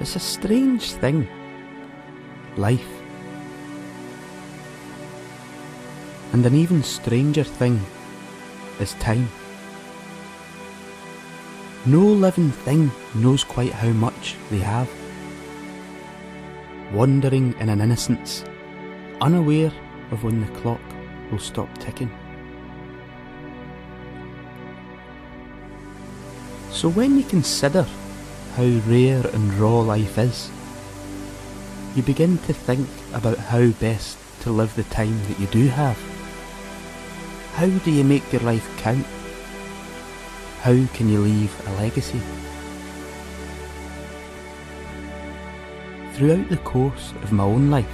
It's a strange thing, life. And an even stranger thing is time. No living thing knows quite how much they have. Wandering in an innocence, unaware of when the clock will stop ticking. So when you consider how rare and raw life is, you begin to think about how best to live the time that you do have. How do you make your life count? How can you leave a legacy? Throughout the course of my own life,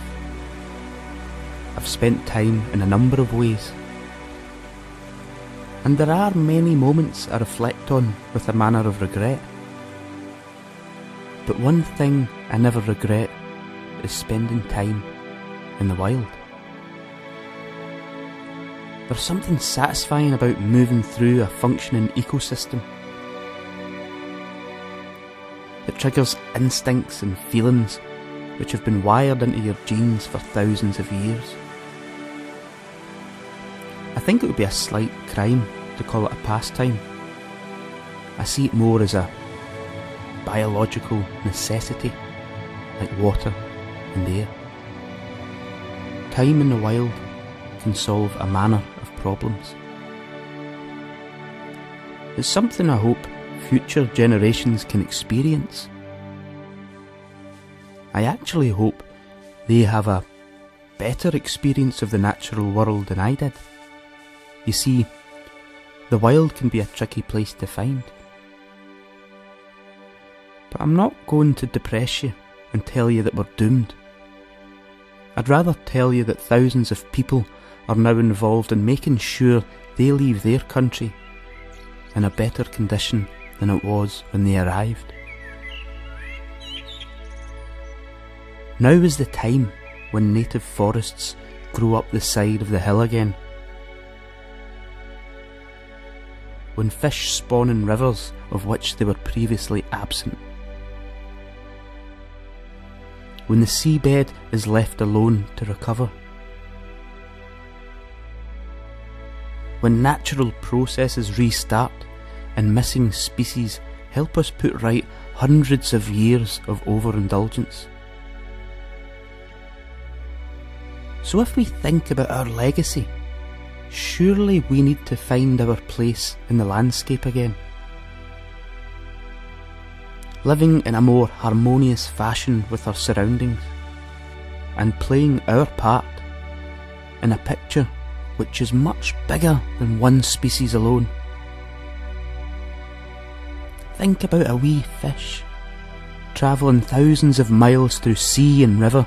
I've spent time in a number of ways. And there are many moments I reflect on with a manner of regret. But one thing I never regret is spending time in the wild. There's something satisfying about moving through a functioning ecosystem. It triggers instincts and feelings which have been wired into your genes for thousands of years. I think it would be a slight crime to call it a pastime. I see it more as a biological necessity, like water and air. Time in the wild can solve a manner of problems. It's something I hope future generations can experience. I actually hope they have a better experience of the natural world than I did. You see, the wild can be a tricky place to find. But I'm not going to depress you and tell you that we're doomed. I'd rather tell you that thousands of people are now involved in making sure they leave their country in a better condition than it was when they arrived. Now is the time when native forests grow up the side of the hill again. When fish spawn in rivers of which they were previously absent. When the seabed is left alone to recover. When natural processes restart and missing species help us put right hundreds of years of overindulgence. So if we think about our legacy, surely we need to find our place in the landscape again. Living in a more harmonious fashion with our surroundings, and playing our part in a picture which is much bigger than one species alone. Think about a wee fish, travelling thousands of miles through sea and river,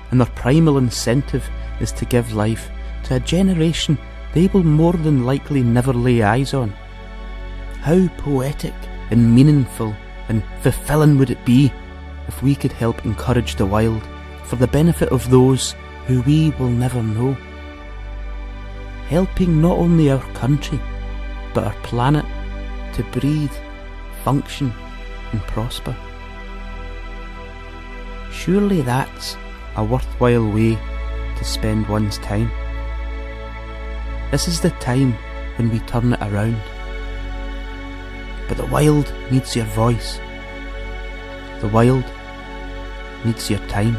and their primal incentive is to give life to a generation they will more than likely never lay eyes on. How poetic and meaningful and fulfilling would it be if we could help encourage the wild for the benefit of those who we will never know. Helping not only our country, but our planet to breathe, function and prosper. Surely that's a worthwhile way to spend one's time. This is the time when we turn it around. But the wild needs your voice. The wild needs your time.